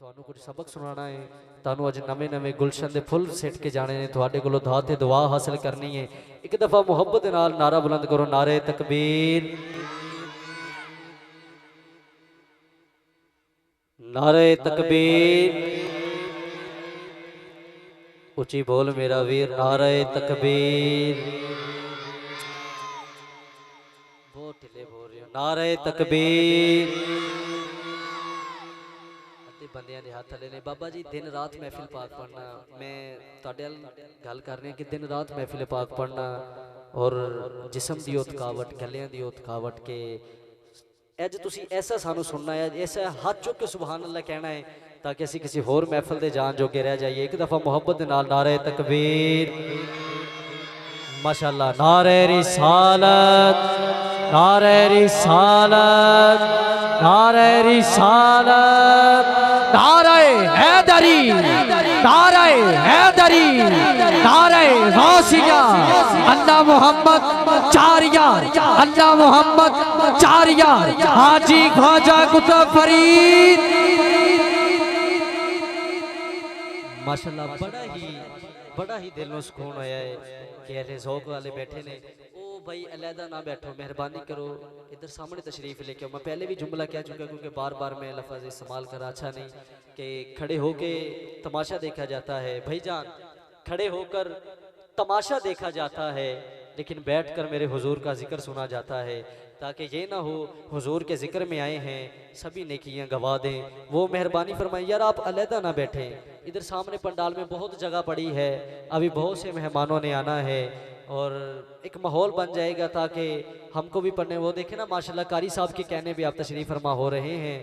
ਤੁਹਾਨੂੰ ਕੁਝ ਸਬਕ ਸੁਣਾਉਣਾ ਹੈ। ਤੁਹਾਨੂੰ ਅੱਜ ਨਵੇਂ ਨਵੇਂ ਗੁਲਸ਼ਨ ਦੇ ਫੁੱਲ ਸਿੱਟ ਕੇ ਜਾਣੇ ਨੇ। ਤੁਹਾਡੇ ਕੋਲੋਂ ਦਾਤ ਤੇ ਦੁਆ ਹਾਸਲ ਕਰਨੀ ਹੈ। ਇੱਕ ਦਫਾ ਮੁਹੱਬਤ ਦੇ ਨਾਲ ਨਾਰਾ ਬੁਲੰਦ ਕਰੋ, ਨਾਰੇ ਤਕਬੀਰ, नारे तकबीर। उची बोल मेरा वीर, नारे तकबीर। बहुत ढिले बोल रहे हो, नारे तकबीर। अद्धे बंदियां दे हाथ थले ने। बाबा जी दिन रात महफिल पाक पढ़ना, मैं तुहाडे नाल गल कर रहा कि दिन रात महफिल पाक पढ़ना और जिसम दी थकावट, गलियां दी थकावट के अज तुसी ऐसा सानू सुनना है, ऐसा हाथ चुक के सुबहान अल्लाह कहना है ताकि असी किसी होर महफिल दे जान जोगे रह जाइए। एक दफ़ा मुहब्बत दे नाल नारे तकबीर, माशाअल्लाह। नारे रिसालत, नारे रिसालत, नारे रिसालत, नारे हैदरी, नारे हैदरी, नारे गौसिया, अल्लाह मोहम्मद चार यार, अल्लाह मोहम्मद चार यार, हाजी ख्वाजा कुतुब फरीद। माशाअल्लाह बड़ा ही दिल में सुकून होया है कि ऐसे ज़ौक़ वाले बैठे ने। ओ भाई अलहदा ना बैठो, मेहरबानी करो इधर सामने तशरीफ़ लेके आओ। मैं पहले भी जुमला कह चुका क्योंकि बार बार मैं लफ्ज़ इस्तेमाल करा अच्छा नहीं कि खड़े होके तमाशा देखा जाता है। भाईजान खड़े होकर तमाशा देखा जाता है लेकिन बैठकर मेरे हुजूर का जिक्र सुना जाता है, ताकि ये ना हो हुजूर के जिक्र में आए हैं सभी नेकियां गवा दें। वो मेहरबानी फरमाएं यार आप अलहदा ना बैठें, इधर सामने पंडाल में बहुत जगह पड़ी है, अभी बहुत से मेहमानों ने आना है और एक माहौल बन जाएगा ताकि हमको भी पढ़ने। वो देखें ना माशाल्लाह कारी साहब के कहने भी आप तशरीफ़ फरमा हो रहे हैं।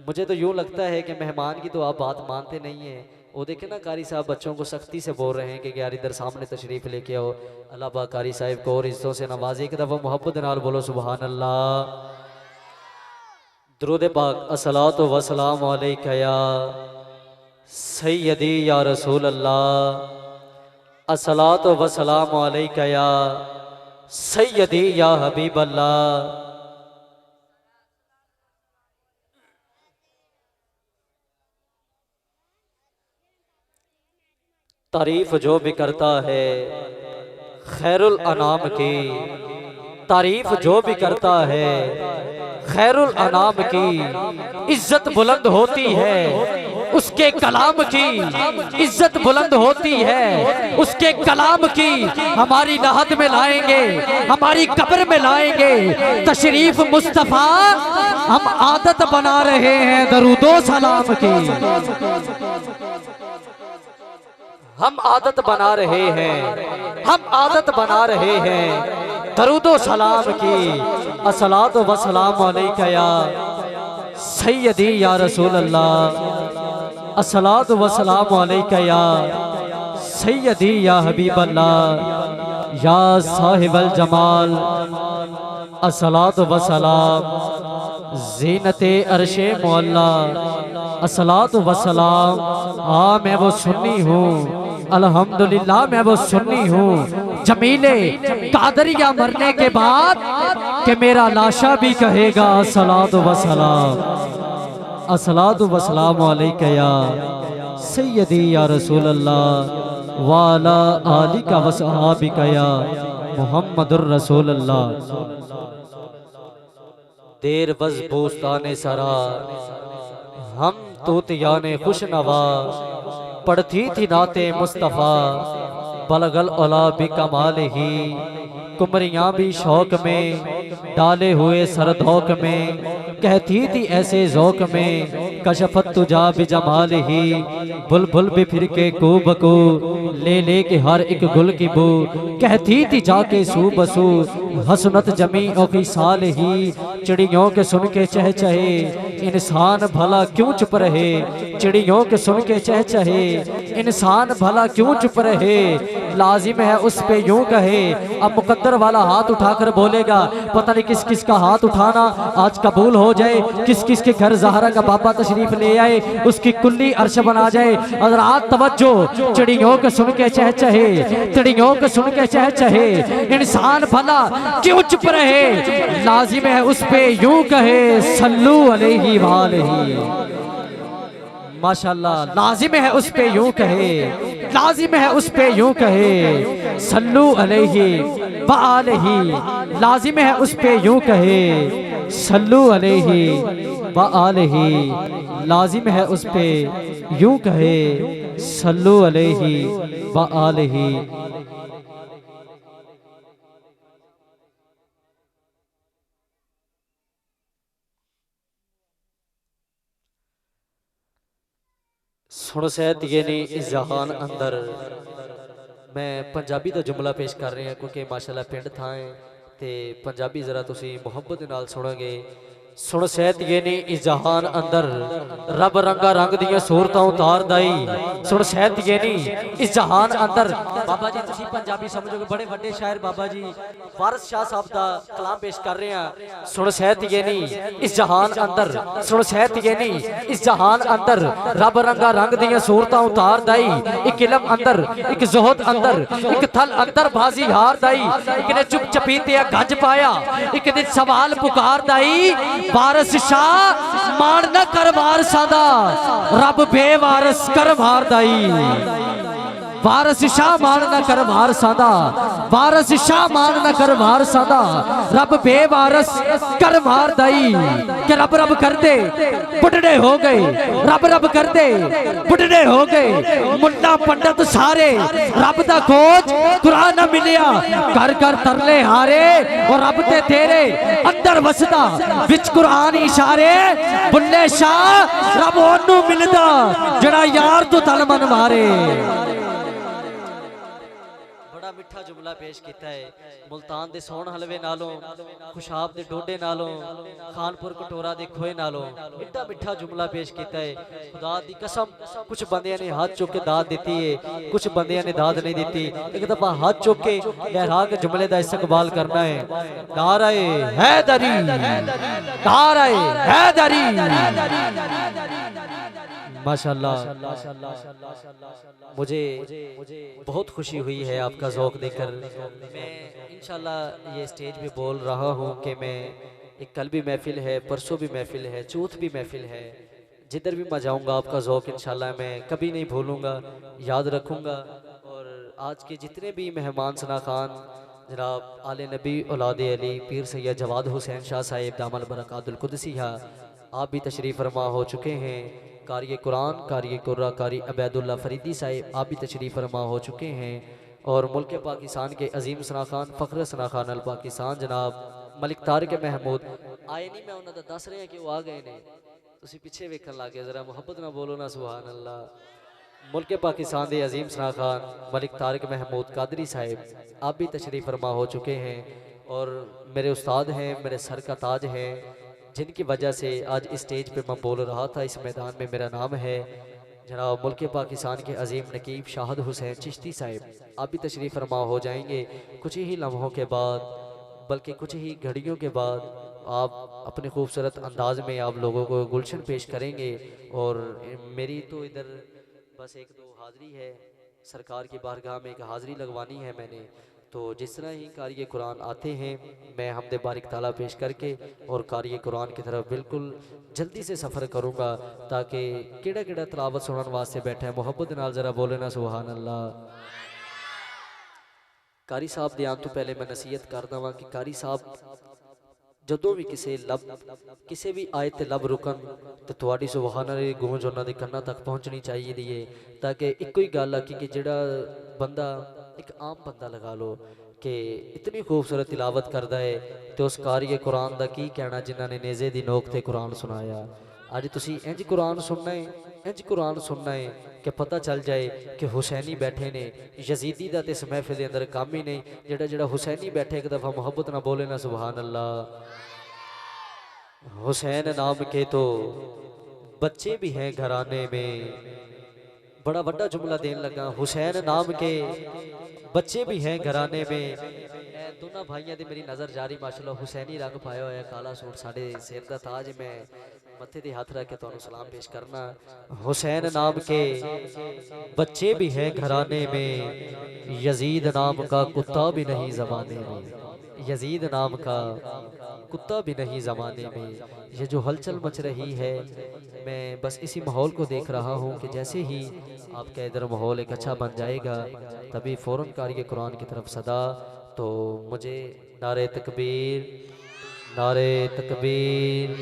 मुझे तो यूँ लगता है कि मेहमान की तो आप बात मानते नहीं हैं। वो देखे ना कारी साहब बच्चों को सख्ती से बोल रहे हैं कि यार इधर सामने तशरीफ़ लेके आओ। अल्लाह पाक कारी साहब को और इज्जतों से नवाजे। एक दफ़ा मोहब्बत नाल बोलो सुबहान अल्लाह। दुरूद पाक अस्सलातु वस्सलामु अलैका या सय्यदी या रसूल अल्लाह, अस्सलातु वस्सलामु अलैका या सय्यदी या हबीब अल्लाह। तारीफ जो भी करता है खैरुल अनाम की, तारीफ जो भी करता है खैरुल अनाम की, इज्जत बुलंद होती है उसके कलाम की, इज्जत बुलंद होती है उसके कलाम की। हमारी लहद में लाएंगे, हमारी कब्र में लाएंगे तशरीफ मुस्तफ़ा, हम आदत बना रहे हैं दरूदो सलाम की। हम आदत बना रहे हैं, हम आदत बना रहे हैं दरूदो सलाम की। अस्सलातु वस्सलामु अलैका या सय्यदी या रसूल अल्लाह, अस्सलातु वस्सलामु अलैका या सय्यदी या हबीब अल्लाह या साहिबल जमाल। अस्सलातु वस्सलाम ज़ीनते अर्शे मुअल्ला, अस्सलातु वस्सलाम। हाँ मैं वो सुन्नी हूँ, अल्हम्दुलिल्लाह मैं वो सुन्नी हूँ। जमीले कादरिया मरने के बाद कि मेरा लाशा भी कहेगा अस्सलातु वस्सलाम, अस्सलातु वस्सलामु अलैका या सय्यदी या रसूल अल्लाह वाला आलिका वसहाबिका या मुहम्मदुर रसूल अल्लाह। देर बज़ बोस्ताने सरा हम तूतियाने खुश नवा, पढ़ती थी नाते मुस्तफ़ा बलगल औला भी कमाल ही। कुमरियाँ भी शौक में डाले हुए सरधौक में, कहती थी ऐसे ज़ौक़ में कशफत तुझा भी जमाल ही। बुलबुल भी फिर के कूबकू ले ले के हर एक गुल की बू, कहती थी जाके सू बसू हसनत जमी ओ की साल ही। चिड़ियों के सुन के चह चहे इंसान भला क्यों चुप रहे, चिड़ियों के सुन के चह चहे इंसान भला क्यों चुप रहे। लाजिम है उस पे यूं कहे, अब मुकद्दर वाला हाथ उठाकर बोलेगा, पता नहीं किस किस का हाथ उठाना आज कबूल हो जाए। किस किस के घर ज़हरा का बाबा तशरीफ ले आए, उसकी कुल्ली अर्श बना जाए। और आज तवज्जो, चिड़ियों के सुन के चह चहे, चिड़ियों के सुन के चह चहे इंसान भला क्यों चुप रहे। लाजिम है उस पे यूं कहे सल्लू अलैहि वालैहि। माशाल्लाह लाजिम है उस पे यूं कहे, लाजिम है उस पे यूं कहे, सल्लू अलैहि व आलिही, लाजिम है उस पे यूं कहे, सल्लू अलैहि व आलिही, लाजिम है उस पे यूं कहे, सल्लू अलैहि व आलिही। सुन सैद ये नहीं इस जहान अंदर। मैं पंजाबी का जुमला पेश कर रहा क्योंकि माशाल्लाह पिंड था है तो पंजाबी जरा तुसी मुहब्बत नाल सुनोगे। सुन सैद ये नहीं इस जहान अंदर, रब रंगा रंग दियां सूरतां उतार दाई। सुन सैद ये नहीं इस जहान अंदर। बाबा जी तुसी पंजाबी समझोगे, बड़े बड़े शायर बाबा जी वारिस शाह साहब का कलाम पेश कर रहे हैं। सुन सैद ये नहीं इस जहान अंदर, सुन सैद ये नहीं इस जहान अंदर, रब रंगा रंग दियां सूरतां उतार दाई। एक इलम अंदर, एक जोहद अंदर, एक थल अंदर बाजी हार दाई। एक ने चुप चपीते गंज पाया, एक दिन सवाल पुकार दाई। वारस शाह मान न कर वारसा दा, रब बेवारस कर मार दाई। वारस शाह मान न कर वारसा दा, वारस शाह मान न कर वारसा दा, रब बेवारस कर मार दाई। के रब रब कर दे बुढ़ड़े हो गए, रब रब कर दे बुढ़ड़े हो गए। मुन्ना पंडित सारे रब दा खोज कुरान न मिलिया, कर कर तरले हारे और रब ते तेरे अंदर वसदा विच कुरान इशारे। बुल्ले शाह रब ओनू मिलदा जड़ा यार तो तल मन मारे। बड़ा मिठा जुमला पेश किया है। मुल्तान दे सोन हलवे नालों, खुशाब दे डोडे नालों, खानपुर कटोरा दे खोए नालों इतना मिठा जुमला पेश किया है। खुदा दी कसम कुछ बंदियां ने हाथ चुक के दाद दी है, कुछ बंदियां ने दाद नहीं दी। एक दफा हाथ चुक के लहरा के जुमले का इस्तकबाल करना है। नाराए हैदरी, नाराए हैदरी। माशाल्लाह मुझे बहुत खुशी हुई है आपका ज़ौक़ देखकर। मैं इंशाल्लाह ये स्टेज पे बोल रहा हूँ कि मैं एक कल भी महफिल है, परसों भी महफिल है, चौथ भी महफिल है। जिधर भी मैं जाऊँगा आपका ज़ौक़ इंशाल्लाह मैं कभी नहीं भूलूँगा, याद रखूँगा। और आज के जितने भी मेहमान सना खान जनाब आले नबी औलाद अली पीर सैयद जवाद हुसैन शाह साहिब दामन बरकातुल कुदसिया, आप भी तशरीफ़ फरमा हो चुके हैं। कारी कुरान, कारी कुर्रा, कारी अबैदुल्ला फरीदी साहिब आप भी तशरीफ़ फरमा हो चुके हैं। और मुल्क पाकिस्तान के अजीम सना खान फ़ख्र सना खान अल पाकिस्तान जनाब मलिक तारिक महमूद आए नहीं, मैं उन्होंने दस रहा कि वो आ गए ने, तुसी पिछे वेखन लग गए, जरा मुहब्बत ना बोलो ना सुभान अल्लाह। मुल्क पाकिस्तान के अजीम सना खान मलिक तारिक महमूद कादरी साहिब आप भी तशरीफ़ फरमा हो चुके हैं। और मेरे उस्ताद हैं, मेरे सर का ताज हैं, जिनकी वजह से आज इस स्टेज पे मैं बोल रहा था। इस मैदान में मेरा नाम है जनाब मुल्क पाकिस्तान के अजीम नकीब शाहद हुसैन चिश्ती साहिब, आप भी तशरीफ़ फरमा हो जाएंगे कुछ ही लम्हों के बाद, बल्कि कुछ ही घड़ियों के बाद। आप अपने खूबसूरत अंदाज में आप लोगों को गुलशन पेश करेंगे। और मेरी तो इधर बस एक दो हाज़री है, सरकार की बारगाह में एक हाज़री लगवानी है मैंने। तो जिस तरह ही कारी कुरान आते हैं मैं हमदे बारिक ताला पेश करके और कारी कुरान की तरफ बिल्कुल जल्दी से सफ़र करूँगा, ताकि केड़ा केड़ा तलावत सुनने वास्ते बैठा है मोहब्बत नाल ज़रा बोले ना सुभान अल्लाह। कारी साहब दे आने तो पहले मैं नसीहत कर दवां कि कारी साहब जदों भी किसी भी आयत ते लब रुकन तो तुहाडी सुभान अल्लाह गूंज उन्हां दे कन्नां तक पहुँचनी चाहिए, ताकि इको ही गल आखी कि जिहड़ा बंदा एक आम बंदा लगा लो कि इतनी खूबसूरत तिलावत करता है तो उस कारी कुरान का की कहना जिन्होंने नेज़े की नोक ते कुरान सुनाया। अज तुसी इंज कुरान सुनना है, इंज कुरान सुनना है कि पता चल जाए कि हुसैनी बैठे ने। यजीदी का तो इस महफिल के अंदर काम ही नहीं, जेड़ा जेड़ा हुसैनी बैठे एक दफ़ा मोहब्बत ना बोले ना सुभान अल्लाह। हुसैन नाम के तो बच्चे भी हैं घराने में, बड़ा बड़ा जुमला देन लगा। हुसैन नाम के बच्चे भी हैं घराने में। दोनों भाइयों की मेरी नज़र जारी माशाल्लाह हुसैनी रंग पाया होया, काला सूट साढ़े सिर का ताज, मैं मत्थे ते हाथ रख के तुहानू सलाम पेश करना। हुसैन नाम के बच्चे भी हैं घराने में, यजीद नाम का कुत्ता भी नहीं ज़माने में। यजीद नाम का कुत्ता भी नहीं ज़माने में। ये जो हलचल मच रही है, मैं बस इसी माहौल को देख रहा हूँ कि जैसे ही आपका इधर माहौल एक अच्छा बन जाएगा तभी फ़ौरन कारी कुरान की तरफ सदा। तो मुझे नारे तकबीर, नारे तकबीर,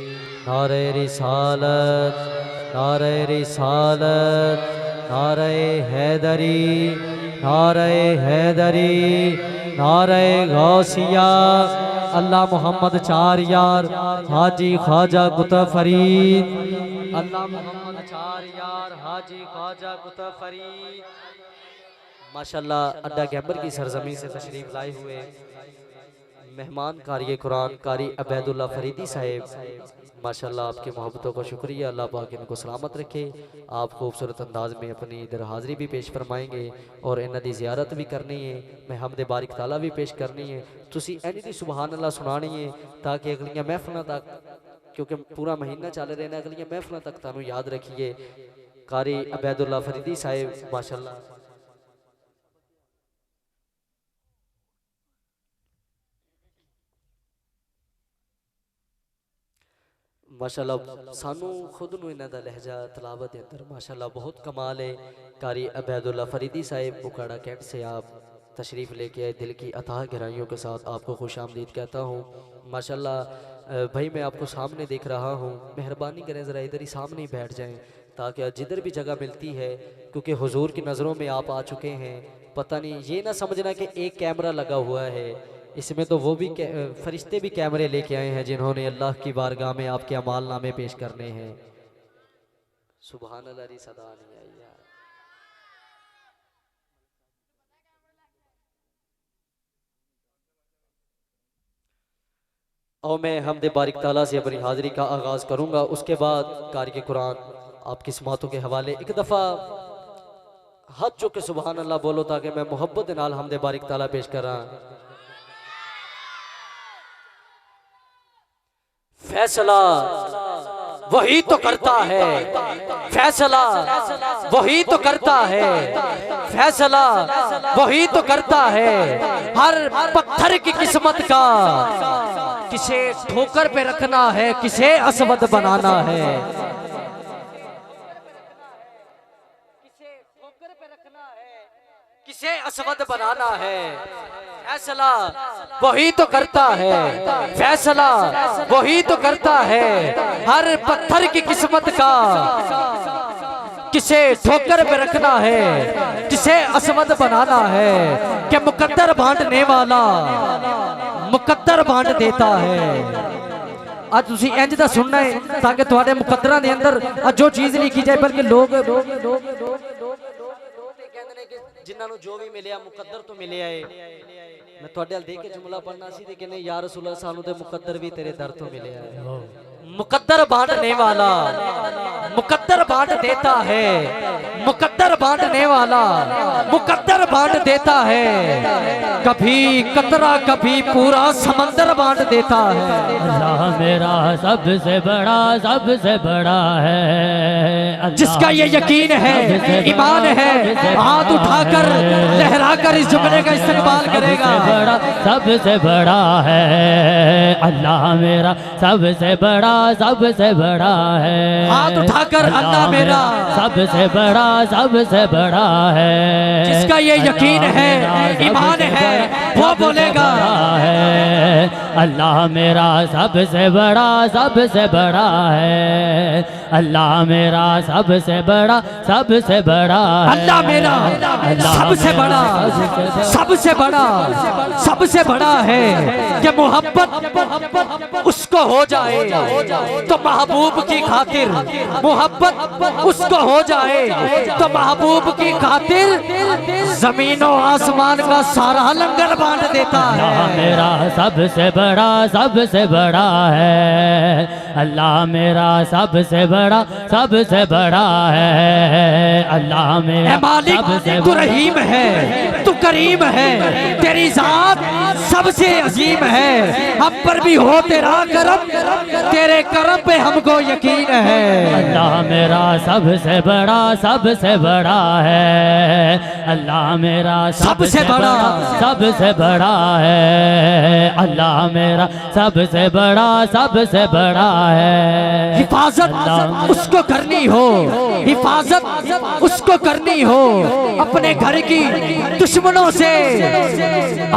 नारे रिसालत, नारे रिसालत, नारे हैदरी, नारे हैदरी, नारे गौसिया, अल्लाह मोहम्मद चार यार हाजी ख्वाजा कुतुब फरीद, अल्लाह मोहम्मद चार यार हाजी ख्वाजा कुतुब फरीद। माशाल्लाह अड्डा गैम्बर की सरजमी से तशरीफ लाए हुए मेहमान कारी कुरान कारी अबैदुल्लाह फरीदी साहेब, माशाल्लाह आपकी मोहब्बतों का शुक्रिया। अल्लाह पाक इनको सलामत रखे। आप खूबसूरत अंदाज में अपनी इधर हाज़री भी पेश फरमाएंगे और इन्हां दी ज़ियारत भी करनी है, मैं हमदे बारिक ताला भी पेश करनी है। तुसी इंज दी सुबहान अल्लाह सुनानी है ताकि अगलियां महफिलों तक, क्योंकि पूरा महीना चल रहे हैं, अगलियां महफिलों तक तुहानू याद रखिए। कारी अबैदुल्लाह फरीदी साहेब माशाल्लाह माशाल्लाह सानू खुद नू इन्हां दा लहजा तलावत के अंदर माशाल्लाह बहुत कमाल है। कारी अबैदुल्लाह फरीदी साहिब उकाड़ा कैंट से आप तशरीफ़ लेके आए, दिल की अथाह गहराइयों के साथ आपको खुश आमदीद कहता हूँ। माशाल्लाह भाई मैं आपको सामने देख रहा हूँ, मेहरबानी करें ज़रा इधर ही सामने ही बैठ जाएं ताकि जिधर भी जगह मिलती है, क्योंकि हुजूर की नज़रों में आप आ चुके हैं। पता नहीं ये ना समझना कि एक कैमरा लगा हुआ है, इसमें तो वो भी फरिश्ते भी कैमरे लेके आए हैं जिन्होंने अल्लाह की बारगाह में आपके अमाल नामे पेश करने हैं। सुभान अल्लाह री सदा नहीं आई यार। और मैं हमदे बारिक ताला से अपनी हाजिरी का आगाज करूंगा, उसके बाद कारी के कुरान आपकी समातों के हवाले। एक दफ़ा हाथ चुक के सुभान अल्लाह बोलो ताकि मैं मोहब्बत नाल हमदे बारिक ताला पेश करा। फैसला वही तो करता है, फैसला वही तो करता है, फैसला वही तो करता है। हर पत्थर की किस्मत का किसे ठोकर पे रखना है, किसे असवद बनाना है। किसे ठोकर पे रखना है, किसे असवद बनाना है। फैसला वही तो करता है, फैसला वही तो करता है। हर पत्थर की किस्मत का किसे ठोकर पे रखना है, किसे असमद बनाना है। कि मुकद्दर बांटने वाला मुकद्दर बांट देता है। आज तुसी इंज दा सुनना है ताकि तुहाडे मुकद्दरां दे अंदर जो चीज़ लिखी जाए, बल्कि लोग जिन्हां नूं जो भी मिलिया मुकद्दर तो मिलिया है। मैं तुहाडे अल देख के जुमला पढ़ना सी ते कहने या रसूल अल्लाह सानू ते मुकद्दर भी तेरे दर तो मिलिया है। मुकद्दर बांटने वाला मुकद्दर बांट देता है, मुकद्दर बांटने वाला मुकद्दर बांट देता है। कभी कतरा कभी पूरा समंदर बांट देता है। अल्लाह मेरा सबसे बड़ा है। जिसका ये यकीन है, ईमान है, हाथ उठाकर लहराकर इस जुमले का इस्तेमाल करेगा। सबसे बड़ा है अल्लाह मेरा, सबसे बड़ा है। हाथ उठाकर अल्लाह मेरा सबसे बड़ा है। जिसका ये यकीन है, ईमान है, वो बोलेगा है अल्लाह मेरा सबसे बड़ा है। अल्लाह मेरा सबसे बड़ा है। अल्लाह मेरा सबसे बड़ा है। कि मोहब्बत उसको हो जाए तो महबूब की खातिर, मोहब्बत उसको हो जाए तो महबूब की खातिर जमीनों आसमान का सारा लंगर बांट देता है। मेरा सबसे बड़ा है। अल्लाह मेरा सबसे बड़ा है। अल्लाह मेरा मालिक तू रहीम है, तू करीम है, तेरी जात सबसे अजीम है। हम पर भी हो तेरा करम, तेरे करम पे हमको यकीन है। अल्लाह मेरा सबसे बड़ा, सबसे बड़ा है। अल्लाह मेरा सबसे बड़ा, सबसे बड़ा है। अल्लाह मेरा सबसे बड़ा, सबसे बड़ा है। हिफाजत उसको करनी हो, हिफाजत उसको करनी हो अपने घर की दुश्मनों से।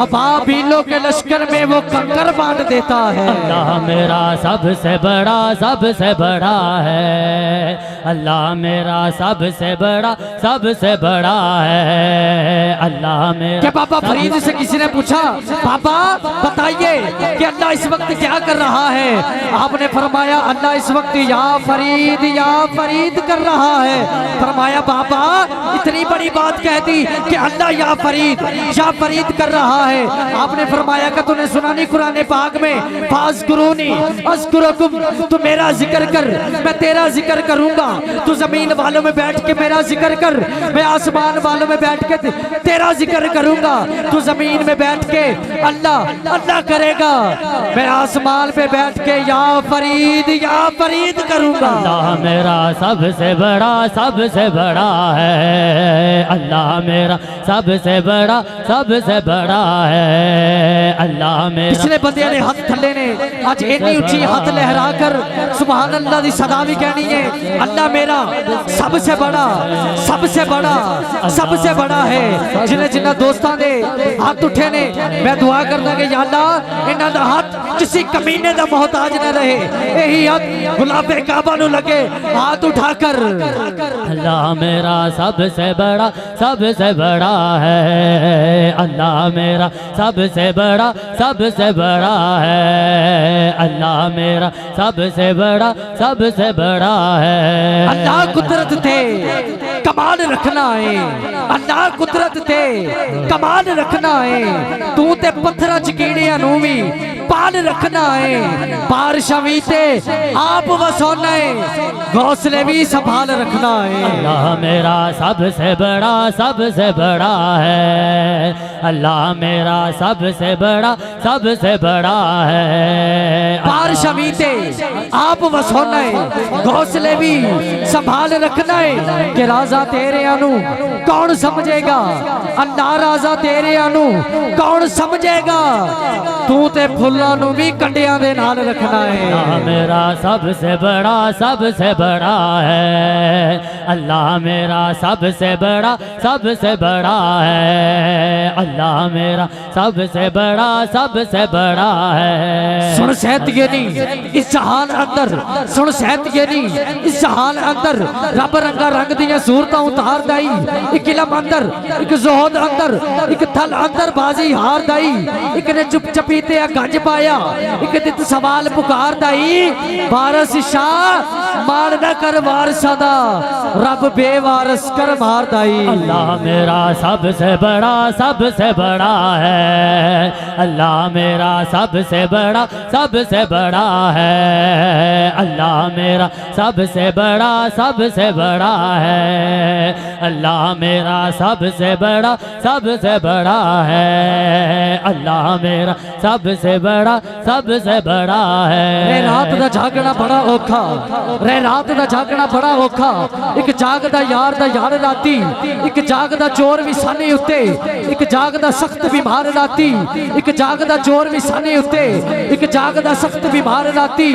अबाबीलों के लश्कर में वो कंकर बांध देता है। अल्लाह मेरा सबसे बड़ा, सबसे बड़ा है। अल्लाह मेरा सबसे बड़ा, सबसे बड़ा है। अल्लाह मेरा। क्या बाबा फरीद से किसी ने पूछा, बाबा बताइए कि अल्लाह इस वक्त क्या कर रहा है? आपने फरमाया अल्लाह इस वक्त या फरीद कर रहा है। फरमाया बाबा इतनी बड़ी बात कह दी कि अल्लाह या फरीद कर रहा है। आपने फरमाया कि तूने सुना नहीं कुरान पाक में, फाज़कुरूनी अज़कुरुकुम, तू मेरा जिक्र कर मैं तेरा जिक्र करूंगा। तू जमीन वालों में बैठ के मेरा जिक्र कर, मैं आसमान वालों में बैठ के तेरा जिक्र करूंगा। तू जमीन में बैठ के अल्लाह अल्लाह करेगा, मैं आसमान पे बैठ के या फरीद करूंगा। अल्लाह मेरा सबसे बड़ा, सबसे बड़ा है। अल्लाह मेरा सबसे बड़ा, सबसे बड़ा है। अल्लाह मेरा। पिछले बंदे ने हाथ थल्ले ने आज इतनी ऊंची हाथ लहरा कर सुभान अल्लाह दी सदा भी कहनी है। अल्लाह मेरा सबसे बड़ा, सबसे बड़ा, सबसे बड़ा है। जिन्हें जिन्हें दोस्तों ने हाथ उठे ने, मैं दुआ करना कि या अल्लाह इन्हां दा हाथ किसी कमीने दा मोहताज न रहे। यही हाथ गुलाबे काबा नु लगे हाथ उठाकर। अल्लाह मेरा सबसे बड़ा, सबसे बड़ा है। अल्लाह मेरा सबसे बड़ा, सबसे बड़ा है। अल्लाह मेरा सबसे बड़ा, सबसे बड़ा है। अल्लाह कुदरत थे कमाल रखना है, अल्लाह कुदरत थे कमाल रखना है। तू ते पत्थर च कीड़ियां नू भी पाल रखना है। बारिशां भी ते आप वसोना है, घोंसले भी संभाल रखना है। अल्लाह मेरा सबसे बड़ा, सबसे बड़ा है। अल्लाह मेरा सबसे बड़ा, सबसे बड़ा है। बारिशां भी ते आप वसोना है, घोंसले भी संभाल रखना है। कि राजा तेरे अनु कौन समझेगा, अल्लाह राजा तेरे अनु कौन समझेगा। तू ते फुल्लां नू भी कंडियां दे नाल रखना है। अल्लाह मेरा सबसे बड़ा, सबसे बड़ा है। अल्लाह मेरा सबसे बड़ा, सबसे बड़ा है। अल्लाह मेरा सबसे बड़ा, सबसे बड़ा है। सुन सहत ये नहीं इस जहान अंदर, सुन सहत ये नहीं इस जहान अंदर रब रंगा रंग दियां सूरतां उतार दाई। एक इलम अंदर, एक जोहद अंदर, एक थल अंदर बाजी हार दाई। एक ने चुप चपीते गंज पाया, एक दित सवाल पुकार दाई। वारस शाह मान न कर वारसा दा, रब बेवारस कर मार दाई। अल्लाह मेरा सबसे बड़ा, सबसे बड़ा है। अल्लाह मेरा सबसे बड़ा, सबसे बड़ा है। अल्लाह मेरा सबसे बड़ा, सबसे बड़ा है। अल्लाह मेरा सबसे बड़ा, सबसे बड़ा है। अल्लाह मेरा सबसे बड़ा, सबसे बड़ा है। रात दा जागना बड़ा औखा, रात दा जागना बड़ा औखा। एक जागदा यार दा यार राती, एक जागदा चोर भी साने उत्ते, एक जागदा सख्त बीमार राती। एक जागदा चोर भी साने उत्ते, एक जागदा सख्त बीमार राती।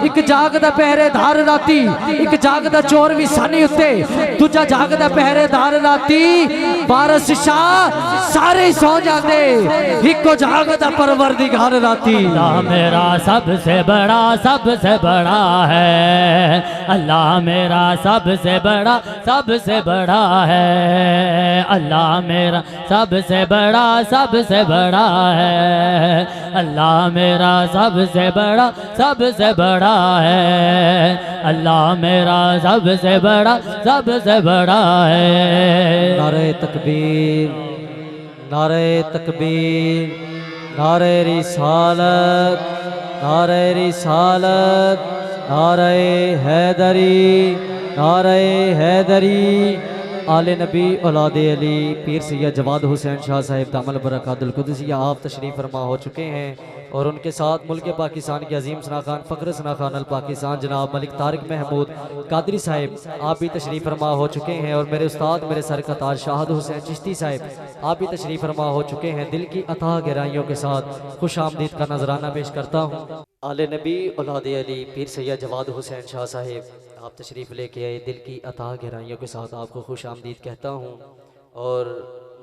एक जागदा पहरेदार राती, एक जागदा चोर भी साने उत्ते, दूजा जागदा पहरेदार राती। वारस शाह सारे सो जाते, इको जागदा परवरदिगार राती। अल्लाह मेरा सबसे बड़ा, सबसे बड़ा है। अल्लाह मेरा सबसे बड़ा, सबसे बड़ा है। अल्लाह मेरा सबसे बड़ा, सबसे बड़ा है। अल्लाह मेरा सबसे बड़ा, सबसे बड़ा है। अल्लाह मेरा सबसे बड़ा, सबसे बड़ा है। नारे तकबीर, नारे तकबीर, नारे रिसालत, नारे रिसालत, नारे हैदरी, नारे हैदरी, आले नबी औलाद अली पीर सैयद जवाद हुसैन शाह साहिब दामल बरकातुल कुदसिया आप तशरीफ़ फरमा हो चुके हैं और उनके साथ मुल्क पाकिस्तान के अजीम सना खान फ़ख्र सना खान अल पाकिस्तान जनाब मलिक तारिक महमूद कादरी साहिब आप भी तशरीफ़ फरमा हो चुके हैं और मेरे उस्ताद मेरे सर का ताज शाहद हुसैन चिश्ती साहिब आप भी तशरीफ़ फरमा हो चुके हैं। दिल की अथाह गहराइयों के साथ खुश आमदीद का नजराना पेश करता हूँ। आले नबी औलाद अली पीर सैयद जवाद हुसैन शाह साहिब आप तशरीफ़ लेके आए, दिल की अथाह गहराइयों के साथ आपको खुश आमदीद कहता हूँ। और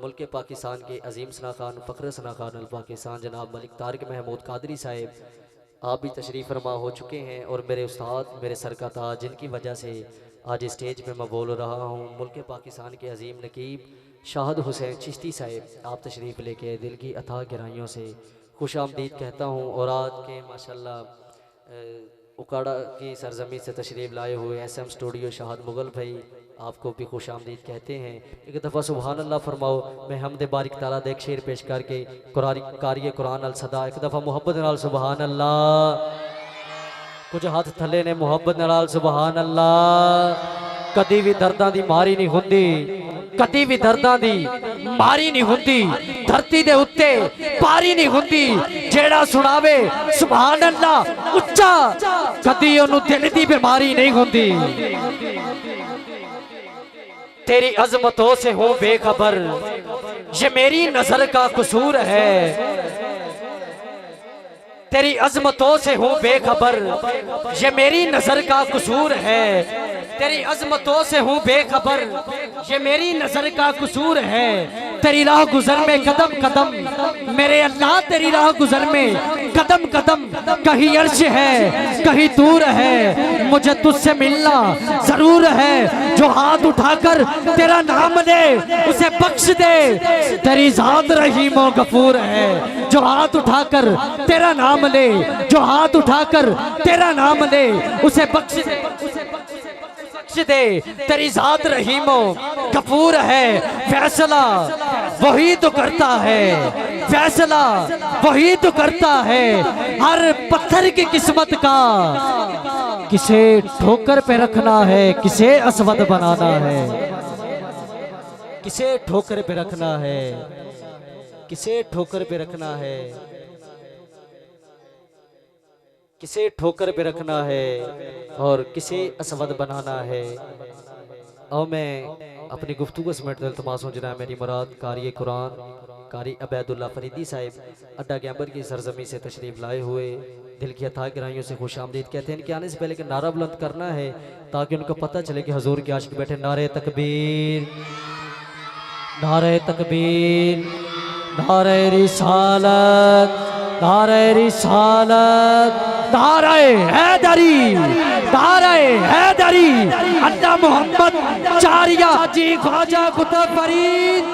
मुल्क पाकिस्तान के अजीम सना खान फ़ख्र सना खान अल पाकिस्तान जनाब मलिक तारिक महमूद कादरी साहिब आप भी तशरीफ़ फरमा हो चुके हैं और मेरे उस्ताद मेरे सर का ताज जिनकी वजह से आज स्टेज पे मैं बोल रहा हूँ, मुल्क पाकिस्तान के अजीम नकीब शाहद हुसैन चिश्ती साहिब आप तशरीफ़ लेके आए, दिल की अथाह गहराइयों से खुश आमदीद कहता हूँ। और आज के माशाल्लाह उकाड़ा की सरजमी से तशरीफ़ लाए हुए SM स्टूडियो शाहद मुगल भाई आपको भी खुश आमदीद कहते हैं। एक दफ़ा सुबहान अल्लाह फरमाओ, मैं हमदे बारिक ताला देख शेर पेश करके कारी कुरान अल सदा एक दफ़ा मुहब्बत नाल सुबहान अल्लाह, कुछ हाथ थले ने मुहब्बत नाल सुबहान अल्लाह। कदी भी दर्दां दी मारी नहीं हुंदी, कदी भी दर्दां दी मारी नहीं हुंदी, धरती दे उत्ते पारी नहीं हुंदी, जेड़ा सुनावे सुबहान अल्लाह उच्चा कदी ओनू दिल दी बीमारी नहीं हुंदी। तेरी अजमतों से हूँ बेखबर, ये मेरी नजर का कसूर है। तेरी अजमतों से हूँ बेखबर, ये मेरी नजर का कसूर है। तेरी अजमतों से हूँ बेखबर, ये मेरी नजर का कसूर है। तेरी राह गुजर में कदम कदम मेरे अल्लाह, तेरी राह गुजर में कदम कदम, कहीं अर्श है कहीं दूर है, मुझे तुझसे मिलना जरूर है। जो हाथ उठाकर तेरा नाम ले उसे बख्श दे, तेरी जात रहीम और गफूर है। जो हाथ उठाकर तेरा नाम ले, जो हाथ उठाकर तेरा नाम ले उसे बख्श दे, बख्श दे, तेरी जात रहीमो गफूर है। फैसला वही तो करता है, फैसला वही तो करता है। हर पत्थर की किस्मत का किसे ठोकर पे रखना है, किसे असवद बनाना है, किसे ठोकर पे रखना है, किसे ठोकर पे रखना है, किसे ठोकर पे रखना है और किसे असवद बनाना है। और मैं अपनी गुफ्तगू समेटते इल्तिमास हूँ जनाब मेरी मुराद कारी कुरान कारी अबैदुल्ला फरीदी साहिब अड्डा गैम्बर की सरजमी से तशरीफ़ लाए हुए, दिल की अथाह गहराइयों से खुश आमदीद कहते हैं। इनके आने से पहले कि नारा बुलंद करना है ताकि उनको पता चले कि हजूर के आशिक बैठे। नारे तकबीर, नारे तकबीर, नारे रिसालत, नारे रिसालत, नारे हैदरी, नारे हैदरी। अल्लाह मोहम्मद चारिया जी ख्वाजा कुतुब फरीद